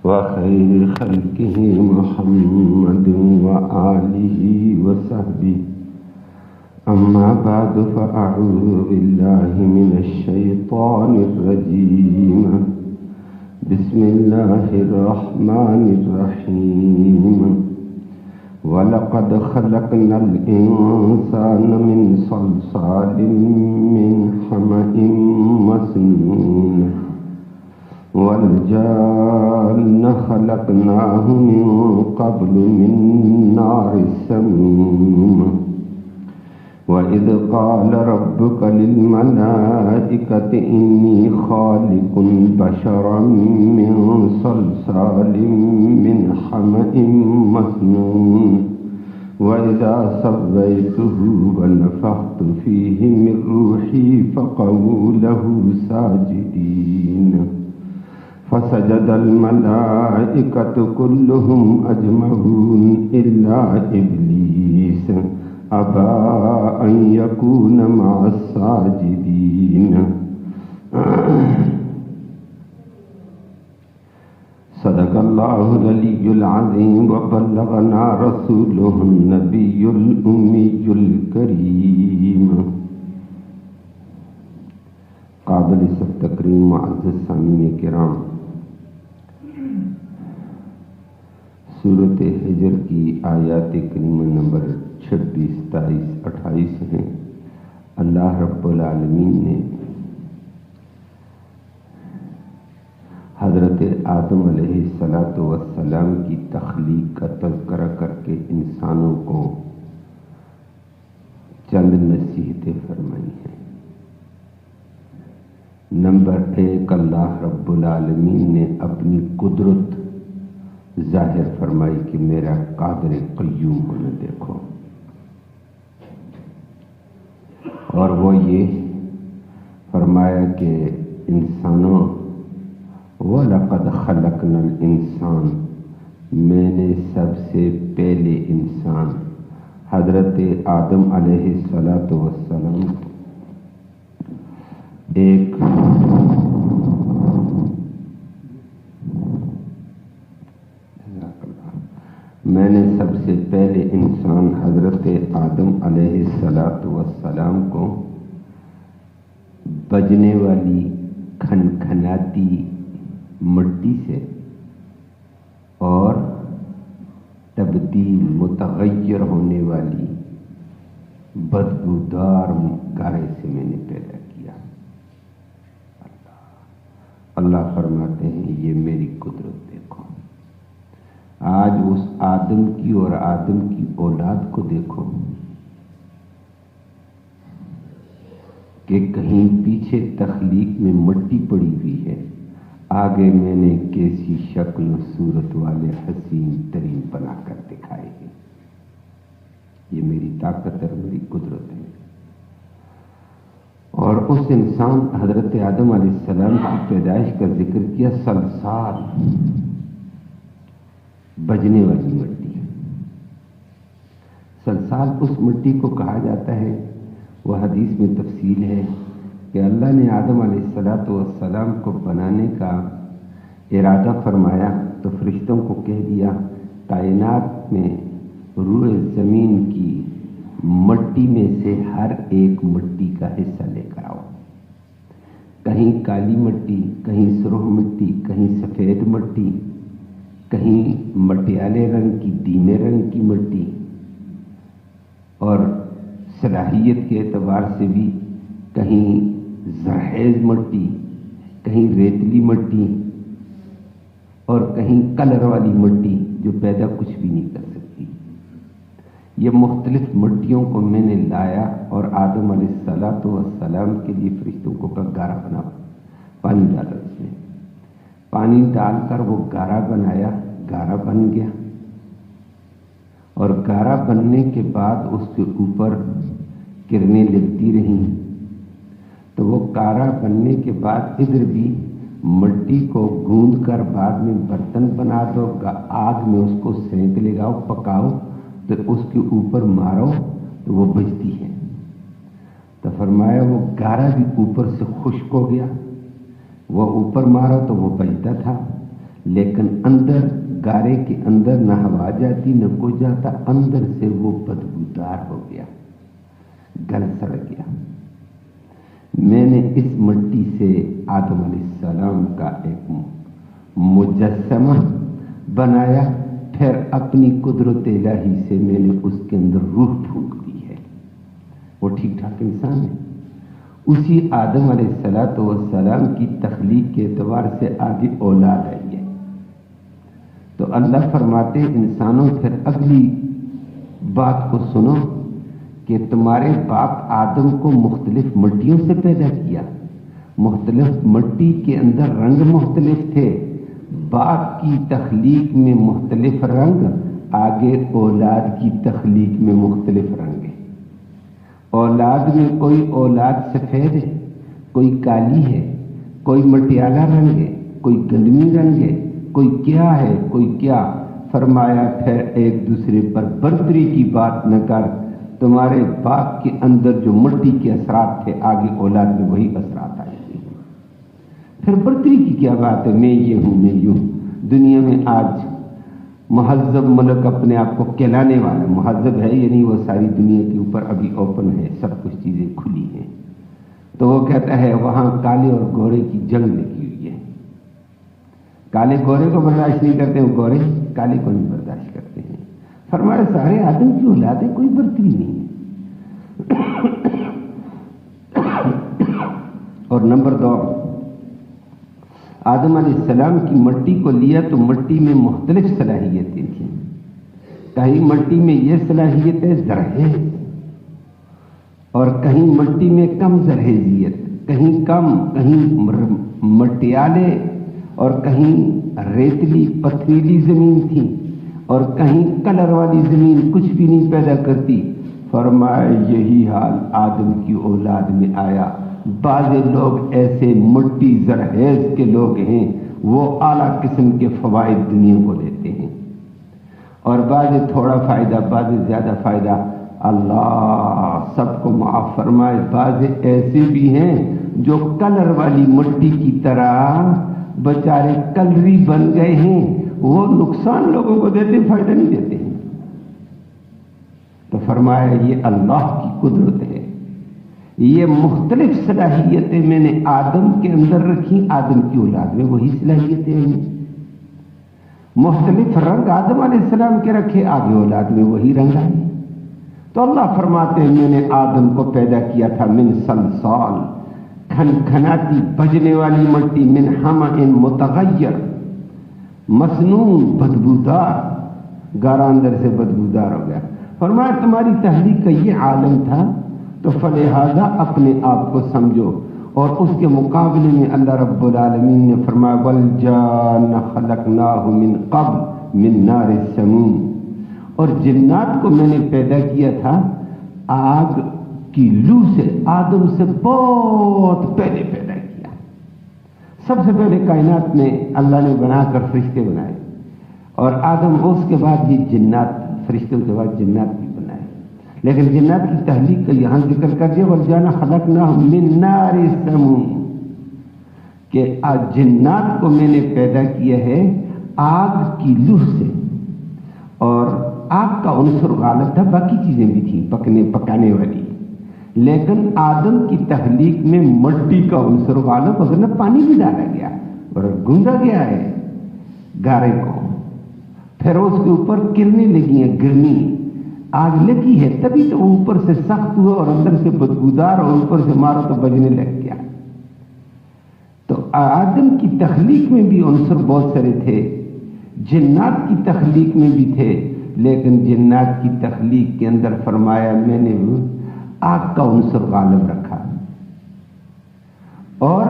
وخير خلقه محمد وآله وصحبه. أما بعد فأعوذ بالله من الشيطان الرجيم. بسم الله الرحمن الرحيم. وَلَقَدْ خَلَقْنَا الْإِنسَانَ مِنْ صَلْصَالٍ مِّنْ حَمَإٍ مَّسْنُونٍ وَالْجَانَّ خَلَقْنَاهُ مِنْ قَبْلُ مِنْ نَارِ السَّمُومِ. وَإِذْ قَالَ رَبُّكَ لِلْمَلَائِكَةِ إِنِّي خَالِقٌ بَشَرًا مِّن صَلْصَالٍ مِّنْ حَمَإٍ مَّسْنُونٍ وَإِذَا سَوَّيْتُهُ وَنَفَخْتُ فِيهِ مِن رُّوحِي فَقَعُوا لَهُ سَاجِدِينَ. فسجد الملائكة كلهم أجمعون إلا إبليس أبى أن يكون مع الساجدين. صدق الله العلي العظيم وبلغنا رسوله النبي الأمي الكريم. قابل سب تکریم معزز سامعین کرام، سورۃ حجر کی آیات کریمہ نمبر 26، 27، 28 ہیں. اللہ رب العالمین نے حضرت آدم علیہ السلام کی تخلیق کا تذکرہ کر کے انسانوں کو چند نصیحتیں فرمائی ہیں. نمبر 1، اللہ رب العالمین نے اپنی قدرت ظاہر فرمائی کہ میرا قادر قیوم ہونا دیکھو، اور وہ یہ فرمایا کہ انسانوں، وَلَقَدْ خَلَقْنَا الْإِنسَانَ، میں نے سب سے پہلے انسان حضرت آدم علیہ السلام ایک میں نے سب سے پہلے انسان حضرت آدم علیہ السلام کو بجنے والی کھنکھناتی مٹی سے اور تبدیل متغیر ہونے والی بدبودار گارے سے میں نے پیدا کیا. اللہ فرماتے ہیں یہ میری قدرت دیکھو. آج اس آدم کی اور آدم کی اولاد کو دیکھو کہ کہیں پیچھے تخلیق میں مٹی پڑی ہوئی ہے، آگے میں نے کیسی شکل و صورت والے حسین ترین بنا کر دکھائے ہیں. یہ میری طاقت اور میری قدرت ہے. اور اس انسان حضرت آدم علیہ السلام کی پیدائش کا ذکر کیا. سلسال، بجنے والی مٹی. سلسال اس مٹی کو کہا جاتا ہے، وہ حدیث میں تفصیل ہے کہ اللہ نے آدم علیہ السلام کو بنانے کا ارادہ فرمایا تو فرشتوں کو کہہ دیا کائنات میں روئے زمین کی مٹی میں سے ہر ایک مٹی کا حصہ لے کر آؤ. کہیں کالی مٹی، کہیں سرخ مٹی، کہیں سفید مٹی، کہیں مٹیالے رنگ کی، دیمے رنگ کی مٹی، اور صلاحیت کے اعتبار سے بھی کہیں زرخیز مٹی، کہیں ریتلی مٹی، اور کہیں کلر والی مٹی جو پیدا کچھ بھی نہیں کر سکتی. یہ مختلف مٹیوں کو میں نے لایا اور آدم علیہ السلام کے لیے فرشتوں کو کہا گارا بناؤ. پانی ڈالا، اس میں پانی ڈال کر وہ گارا بنایا. گارا بن گیا، اور گارا بننے کے بعد اس کے اوپر کرنیں لگتی رہیں. تو وہ گارا بننے کے بعد ادھر بھی مٹی کو گوندھ کر بعد میں برتن بنا دو، آگ میں اس کو سینک لگاؤ، پکاؤ، تو اس کے اوپر مارو تو وہ بجتی ہے. تو فرمایا وہ گارا بھی اوپر سے خشک ہو گیا، وہ اوپر مارا تو وہ بجتا تھا، لیکن اندر گارے کے اندر نہ ہوا جاتی نہ کوئی جاتا، اندر سے وہ بدبودار ہو گیا، گل سڑ گیا۔ میں نے اس مٹی سے آدم علیہ السلام کا ایک مجسمہ بنایا، پھر اپنی قدرت الہی سے میں نے اس کے اندر روح پھونک دی ہے، وہ ٹھیک ٹھاک انسان ہے۔ اسی آدم علیہ السلام کی تخلیق کے اعتبار سے آگے اولاد آئی ہے۔ تو اللہ فرماتے انسانوں پھر اگلی بات کو سنو کہ تمہارے باپ آدم کو مختلف مٹیوں سے پیدا کیا، مختلف مٹی کے اندر رنگ مختلف تھے، باپ کی تخلیق میں مختلف رنگ، آگے اولاد کی تخلیق میں مختلف رنگ ہے۔ اولاد میں کوئی اولاد سفید ہے، کوئی کالی ہے، کوئی مٹیالہ رنگ ہے، کوئی گندمی رنگ ہے، کوئی کیا ہے، کوئی کیا۔ فرمایا پھر ایک دوسرے پر برتری کی بات نہ کر، تمہارے باپ کے اندر جو مٹی کے اثرات تھے آگے اولاد میں وہی اثرات آئے گے۔ پھر برتری کی کیا بات ہے، میں یہ ہوں میں یوں۔ دنیا میں آج مہذب ملک اپنے آپ کو کہلانے والا، مہذب ہے یعنی وہ ساری دنیا کے اوپر ابھی اوپن ہے، سب کچھ چیزیں کھلی ہیں، تو وہ کہتا ہے وہاں کالے اور گورے کی جنگ لگی ہوئی ہے، کالے گورے کو برداشت نہیں کرتے، وہ گورے کالے کو نہیں برداشت کرتے ہیں۔ فرمایا سارے آدم کی اولاد ہے، کوئی برتری نہیں ہے۔ اور نمبر 2، آدم علیہ السلام کی مٹی کو لیا تو مٹی میں مختلف صلاحیتیں تھیں، کہیں مٹی میں یہ صلاحیتیں زرہیز اور کہیں مٹی میں کم زرہیزیت، کہیں کم، کہیں مٹیالے اور کہیں ریتلی پتھریلی زمین تھی اور کہیں کلر والی زمین کچھ بھی نہیں پیدا کرتی۔ فرمایا یہی حال آدم کی اولاد میں آیا۔ بعض لوگ ایسے مٹی زرہیز کے لوگ ہیں، وہ اعلیٰ قسم کے فوائد دنیا کو دیتے ہیں، اور بعض تھوڑا فائدہ، بعض زیادہ فائدہ، اللہ سب کو معاف فرمائے۔ بعض ایسے بھی ہیں جو کلر والی مٹی کی طرح بیچارے کلری بن گئے ہیں، وہ نقصان لوگوں کو دیتے، فائدہ نہیں دیتے ہیں۔ تو فرمایا یہ اللہ کی قدرت ہے، یہ مختلف صلاحیتیں میں نے آدم کے اندر رکھی، آدم کی اولاد میں وہی صلاحیتیں ہیں۔ مختلف رنگ آدم علیہ السلام کے رکھے، آگے اولاد میں وہی رنگ آئے۔ تو اللہ فرماتے ہیں میں نے آدم کو پیدا کیا تھا من صلصال، کھنکھناتی بجنے والی مٹی، من حمأ متغیر، مسنون بدبودار، گارا اندر سے بدبودار ہو گیا۔ فرمایا تمہاری تحلیق کا یہ عالم تھا، تو فلہذا اپنے آپ کو سمجھو۔ اور اس کے مقابلے میں اللہ رب العالمین نے فرمایا والجان خلقناہ من قبل من نار السموم، اور جنات کو میں نے پیدا کیا تھا آگ کی لو سے، آدم سے بہت پہلے پیدا کیا۔ سب سے پہلے کائنات میں اللہ نے بنا کر فرشتے بنائے، اور آدم اس کے بعد یہ جنات، فرشتوں کے بعد جنات بھی بنائے۔ لیکن جنات کی تحلیق کا یہاں ذکر کر دیا والجان خلقناہ من نار السموم، کہ جنات کو میں نے پیدا کیا ہے آگ کی لو سے، اور آگ کا عنصر غالب تھا، باقی چیزیں بھی تھیں پکانے والی، لیکن آدم کی تخلیق میں مٹی کا عنصر غالب، اگر نہ پانی بھی ڈالا گیا اور گوندا گیا ہے گارے کو، پھر اس کے اوپر کرنے لگی ہیں، گرمی آگ لگی ہے، تبھی تو اوپر سے سخت ہوا اور اندر سے بدبودار، اور اوپر سے مارا تو بجنے لگ گیا۔ تو آدم کی تخلیق میں بھی عنصر بہت سارے تھے، جنات کی تخلیق میں بھی تھے، لیکن جنات کی تخلیق کے اندر فرمایا میں نے آگ کا عنصر غالب رکھا۔ اور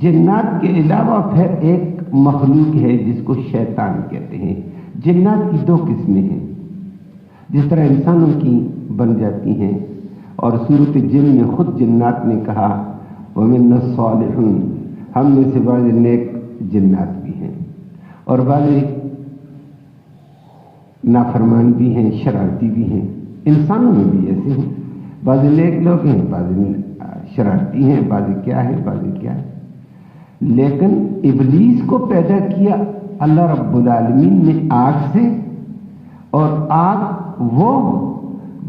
جنات کے علاوہ پھر ایک مخلوق ہے جس کو شیطان کہتے ہیں۔ جنات کی 2 قسمیں ہیں، جس طرح انسانوں کی بن جاتی ہیں، اور سورۃ جن میں خود جنات نے کہا وَمِنَّ الصَّالِحُونَ، ہم میں سے بعض نیک جنات بھی ہیں اور بعض نافرمان بھی ہیں، شرارتی بھی ہیں۔ انسانوں میں بھی ایسے ہیں، بعض نیک لوگ ہیں، بعض شرارتی ہیں، بعض کیا ہے، بعض کیا ہے۔ لیکن ابلیس کو پیدا کیا اللہ رب العالمین نے آگ سے، اور آگ وہ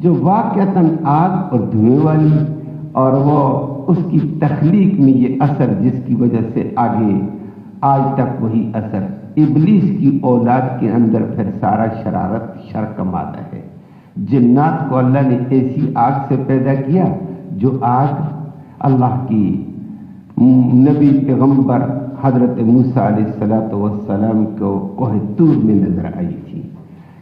جو واقعتاً آگ اور دھوئیں والی، اور وہ اس کی تخلیق میں یہ اثر جس کی وجہ سے آگے آج تک وہی اثر ابلیس کی اولاد کے اندر پھر سارا شرارت شر کا مادہ ہے۔ جنات کو اللہ نے ایسی آگ سے پیدا کیا جو آگ اللہ کی نبی پیغمبر حضرت موسیٰ علیہ السلام کو کوہ طور میں نظر آئی تھی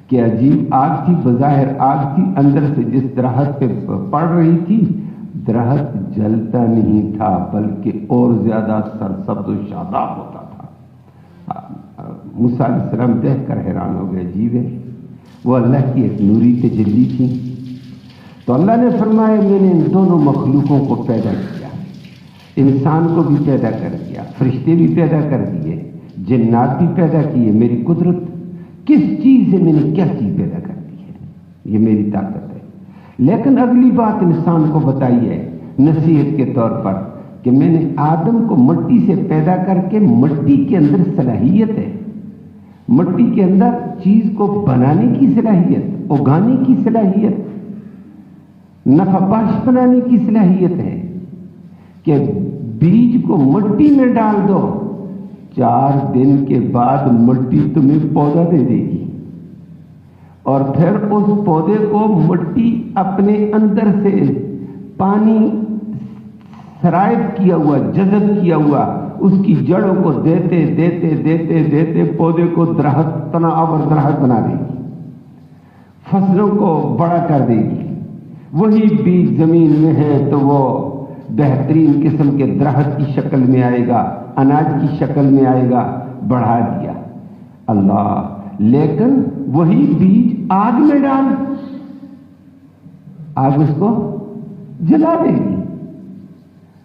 کہ عجیب آگ تھی، بظاہر آگ تھی، اندر سے جس درخت پہ پڑ رہی تھی درخت جلتا نہیں تھا بلکہ اور زیادہ سرسبز و شاداب ہوتا تھا۔ موسیٰ علیہ السلام دیکھ کر حیران ہو گئے، عجیب ہے، وہ اللہ کی ایک نوری تجلی تھی۔ تو اللہ نے فرمایا میں نے ان دونوں مخلوقوں کو پیدا کیا، انسان کو بھی پیدا کر دیا، فرشتے بھی پیدا کر دیے، جنات بھی پیدا کیے۔ میری قدرت کس چیز سے میں نے کیا چیز پیدا کر دی ہے، یہ میری طاقت ہے۔ لیکن اگلی بات انسان کو بتائی ہے نصیحت کے طور پر کہ میں نے آدم کو مٹی سے پیدا کر کے مٹی کے اندر صلاحیت ہے، مٹی کے اندر چیز کو بنانے کی صلاحیت، اگانے کی صلاحیت، نفع بخش بنانے کی صلاحیت ہے کہ بیج کو مٹی میں ڈال دو، 4 دن کے بعد مٹی تمہیں پودا دے دے گی، اور پھر اس پودے کو مٹی اپنے اندر سے پانی سرائب کیا ہوا، جذب کیا ہوا، اس کی جڑوں کو دیتے دیتے دیتے دیتے پودے کو درخت، تناور درخت بنا دے گی، فصلوں کو بڑا کر دے گی۔ وہی بیج زمین میں ہے تو وہ بہترین قسم کے درخت کی شکل میں آئے گا، اناج کی شکل میں آئے گا، بڑھا دیا اللہ۔ لیکن وہی بیج آگ میں ڈال، آگ اس کو جلا دے گی۔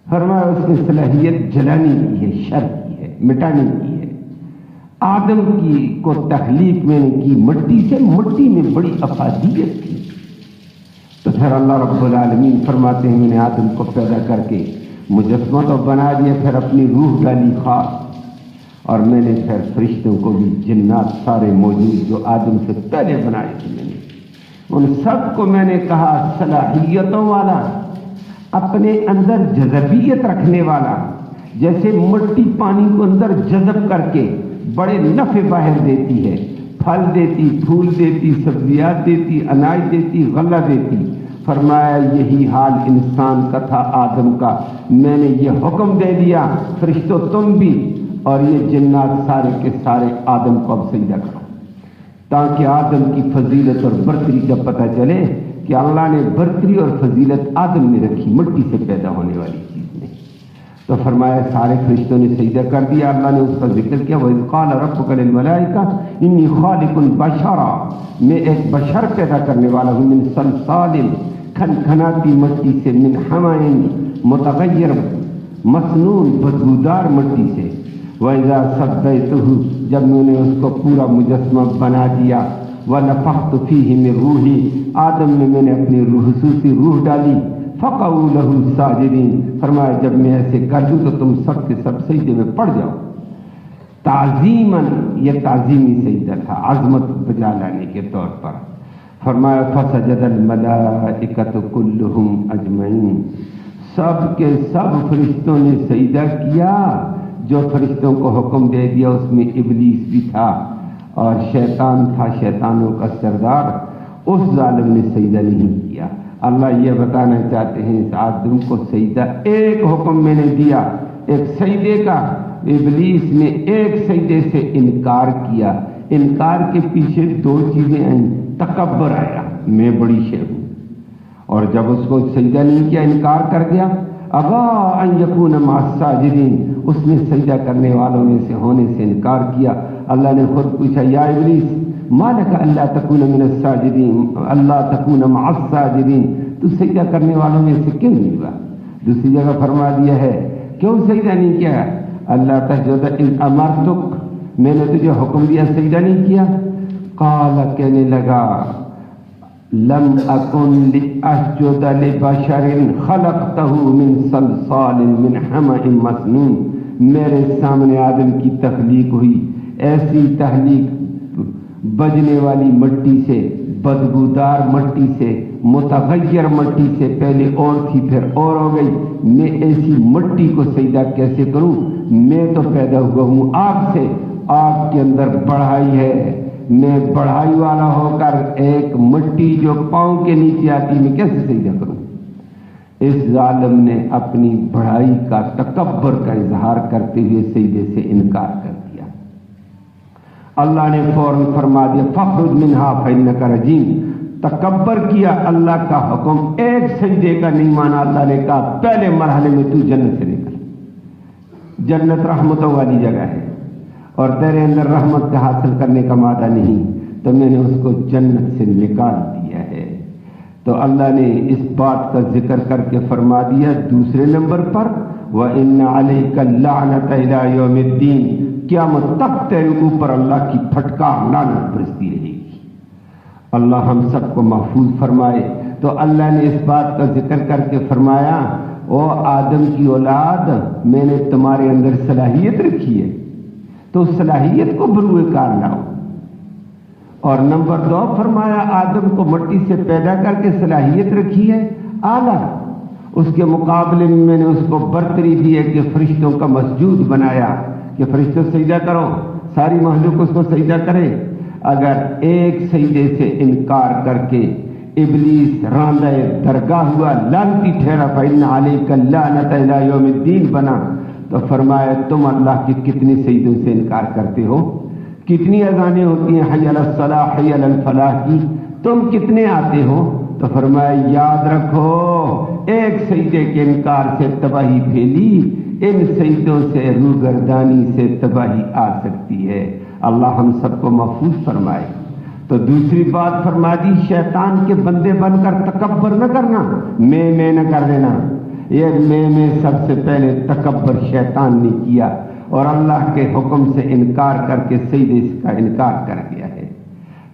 فرمایا اس نے صلاحیت جلانے کی ہے، شر کی ہے، مٹانے کی ہے۔ آدم کی کو تخلیق میں نے کی مٹی سے، مٹی میں بڑی افادیت تھی۔ تو پھر اللہ رب العالمین فرماتے ہیں میں نے آدم کو پیدا کر کے مجسمہ تو بنا دیا، پھر اپنی روح ڈالی خاص، اور میں نے پھر فرشتوں کو بھی، جنات سارے موجود جو آدم سے پہلے بنائے تھے، میں نے ان سب کو میں نے کہا صلاحیتوں والا، اپنے اندر جذبیت رکھنے والا، جیسے مٹی پانی کو اندر جذب کر کے بڑے نفع باہر دیتی ہے، پھل دیتی، پھول دیتی، سبزیات دیتی، اناج دیتی، غلہ دیتی۔ فرمایا یہی حال انسان کا تھا، آدم کا۔ میں نے یہ حکم دے دیا فرشتوں تم بھی اور یہ جنات سارے کے سارے آدم کو اب سجدہ کرو، تاکہ آدم کی فضیلت اور برتری کا پتہ چلے کہ اللہ نے برتری اور فضیلت آدم میں رکھی، مٹی سے پیدا ہونے والی چیز میں۔ تو فرمایا سارے فرشتوں نے سجدہ کر دیا۔ اللہ نے اس کا ذکر کیا، وَإِذْ قَالَ رَبُّكَ لِلْمَلَائِكَةِ إِنِّي خَالِقٌ بَشَرًا، میں ایک بشر پیدا کرنے والا ہوں، من صلصال، کھنکھناتی مٹی سے، من حمأ متغیر، مسنون بدبودار مٹی سے، وَإِذَا سَوَّيْتُهُ، جب میں نے اس کو پورا مجسمہ بنا دیا، وَنَفَخْتُ فِيهِ مِن رُوحِي، آدم میں نے اپنی خصوصی روح ڈالی، فَقَعُوا لَهُ سَاجِدِينَ، فرمایا جب میں ایسے کر دوں تو تم سب کے سب سجدے میں پڑ جاؤ۔ تعظیماً، یہ تعظیمی سجدہ تھا، عظمت بجا لانے کے طور پر۔ فرمایا فَسَجَدَ الْمَلَائِكَةُ كُلُّهُمْ أَجْمَعِينَ، سب کے سب فرشتوں نے سجدہ کیا۔ جو فرشتوں کو حکم دے دیا اس میں ابلیس بھی تھا اور شیطان تھا، شیطانوں کا سردار، اس ظالم نے سجدہ نہیں کیا۔ اللہ یہ بتانا چاہتے ہیں اس آدم کو سجدہ، ایک حکم میں نے دیا ایک سجدے کا، ابلیس نے ایک سجدے سے انکار کیا۔ انکار کے پیچھے 2 چیزیں آئیں، تکبر آیا، میں بڑی شے ہوں، اور جب اس کو سجدہ نہیں کیا، انکار کر گیا، ابا ان یکون مع الساجدین، اس نے سجدہ کرنے والوں میں سے ہونے سے انکار کیا۔ اللہ نے خود پوچھا یا ابلیس ما لک الا تکون من الساجدین، اللہ تکون مع الساجدین، تو سجدہ کرنے والوں میں سے کیوں نہیں ہوا؟ دوسری جگہ فرما دیا ہے کیوں سجدہ نہیں کیا؟ اللہ تسجد ان امرتک، میں نے تجھے حکم دیا سجدہ نہیں کیا؟ قال، کہنے لگا لم اکن لاسجد لبشر خلقته من صلصال من حمأ مسنون، میرے سامنے آدم کی تخلیق ہوئی، ایسی تخلیق بجنے والی مٹی سے، بدبودار مٹی سے، متغیر مٹی سے، پہلے اور تھی پھر اور ہو گئی، میں ایسی مٹی کو سجدہ کیسے کروں؟ میں تو پیدا ہوا ہوں آگ سے، آگ کے اندر بڑھائی ہے، میں بڑھائی والا ہو کر ایک مٹی جو پاؤں کے نیچے آتی میں کیسے سجدہ کروں؟ اس ظالم نے اپنی بڑائی کا، تکبر کا اظہار کرتے ہوئے سجدے سے انکار کر دیا۔ اللہ نے فوراً فرما دیا فاخرج منہا فإنک رجیم۔ تکبر کیا، اللہ کا حکم ایک سجدے کا نہیں مانا، اللہ نے کہا پہلے مرحلے میں تو جنت سے نکل۔ جنت رحمتوں والی جگہ ہے اور تیرے اندر رحمت کا حاصل کرنے کا مادہ نہیں، تو میں نے اس کو جنت سے نکال دیا ہے۔ تو اللہ نے اس بات کا ذکر کر کے فرما دیا دوسرے نمبر پر وَإِنَّ عَلَيْكَ اللَّعْنَةَ إِلَىٰ يَوْمِ الدِّينِ، قیامت تک تیرے اوپر اللہ کی پھٹکار لعنت برستی رہے گی۔ اللہ ہم سب کو محفوظ فرمائے۔ تو اللہ نے اس بات کا ذکر کر کے فرمایا او آدم کی اولاد، میں نے تمہارے اندر صلاحیت رکھی ہے تو صلاحیت کو بروئے کار لاؤ۔ اور نمبر 2 فرمایا آدم کو مٹی سے پیدا کر کے صلاحیت رکھی ہے اعلیٰ، اس کے مقابلے میں نے اس کو برتری دی ہے کہ فرشتوں کا مسجود بنایا کہ فرشتوں سجدہ کرو، ساری مخلوق اس کو سجدہ کرے۔ اگر ایک سجدے سے انکار کر کے ابلیس راندہ درگاہ ہوا، لعنتی ٹھہرا، فإن علیک اللعنۃ الی یوم الدین بنا، تو فرمایا تم اللہ کے کتنے سجدوں سے انکار کرتے ہو؟ کتنی اذانیں ہوتی ہیں حی علی الصلاح حی علی الفلاح کی، تم کتنے آتے ہو؟ تو فرمایا یاد رکھو ایک سجدے کے انکار سے تباہی پھیلی، ان سجدوں سے روگردانی سے تباہی آ سکتی ہے۔ اللہ ہم سب کو محفوظ فرمائے۔ تو دوسری بات فرما دی شیطان کے بندے بن کر تکبر نہ کرنا، میں نہ کر دینا۔ یہ میں سب سے پہلے تکبر شیطان نے کیا اور اللہ کے حکم سے انکار کر کے سجدے کا انکار کر دیا ہے۔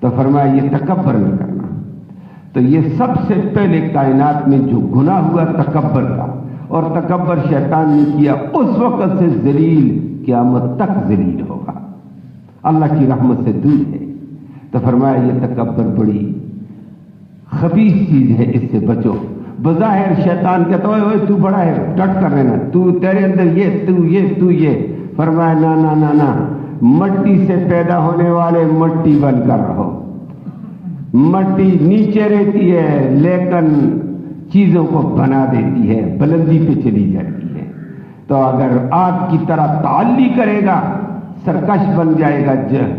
تو فرمایا یہ تکبر نہ کرنا۔ تو یہ سب سے پہلے کائنات میں جو گناہ ہوا تکبر کا، اور تکبر شیطان نے کیا، اس وقت سے ذلیل قیامت تک ذلیل ہوگا، اللہ کی رحمت سے دور ہے۔ تو فرمایا یہ تکبر بڑی خبیث چیز ہے، اس سے بچو۔ بظاہر شیطان کہتا ہے تو بڑا ہے، ڈٹ کر رہنا، تو تیرے اندر یہ فرمایا نا، مٹی سے پیدا ہونے والے مٹی بن کر رہو۔ مٹی نیچے رہتی ہے لیکن چیزوں کو بنا دیتی ہے، بلندی پہ چلی جاتی ہے۔ تو اگر آگ کی طرح تعلی کرے گا سرکش بن جائے گا،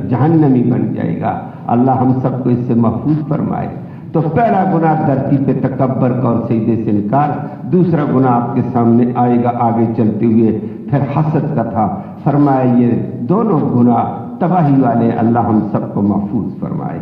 جہنمی بن جائے گا۔ اللہ ہم سب کو اس سے محفوظ فرمائے۔ تو پہلا گناہ دھرتی پہ تکبر کا اور سجدے سے انکار، دوسرا گناہ آپ کے سامنے آئے گا آگے چلتے ہوئے، پھر حسد کا تھا۔ فرمایا یہ دونوں گناہ تباہی والے، اللہ ہم سب کو محفوظ فرمائے۔